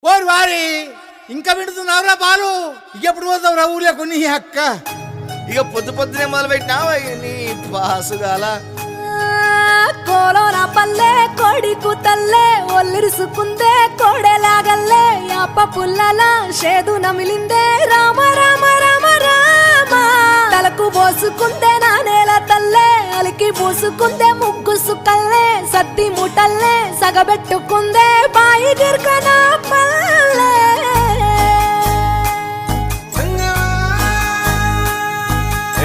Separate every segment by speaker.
Speaker 1: ఓరు వారి ఇంకా వింటున్నావురా బాలు ఎప్పుడు పోతావురా ఊళ్ళో కొన్ని అక్క
Speaker 2: ఇక పొద్దు పొద్దునే మొదలు పెట్టినావా నీ బాసుగాల
Speaker 3: కోలోన పల్లె కోడి కూతల్లే ఒల్లిరుసుకుందే కోడెలాగల్లే యాప పుల్లల షేదు నమిలిందే రామ రామ రామ రామ తలకు పోసుకుందే నా నేల తల్లే అలికి పూసుకుందే ముగ్గు సుక్కల్లే సత్తి మూటల్లే సగబెట్టుకుందే బాయి గిర్కన పల్లె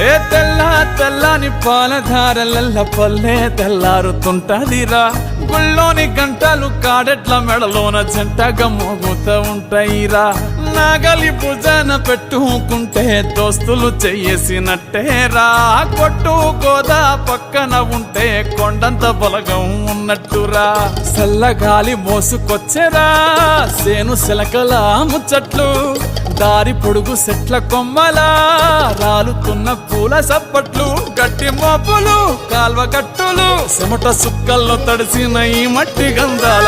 Speaker 4: ఏ తెల్ల తెల్లని పాలధారలల్ల పల్లె తెల్లారుతుంటదిరా గుళ్ళోని గంటలు కాడెట్ల మెడలోన జంటగా మోగుతూ ఉంటాయిరా నాగలి భుజాన పెట్టుకుంటే దోస్తులు చెయ్యేసినట్టేరా కొట్టు గోదా పక్కన ఉంటే కొండంత బలగం ఉన్నట్టురా చల్లగాలి మోసుకొచ్చెరా సేను శిలకల ముచ్చట్లు దారి పొడుగు సెట్ల కొమ్మలా రాలుతున్న పూల సప్పట్లు గట్టి మోపులు కాల్వ కట్టులు చెమట సుక్కల్లో తడిసిన ఈ మట్టి గంధాల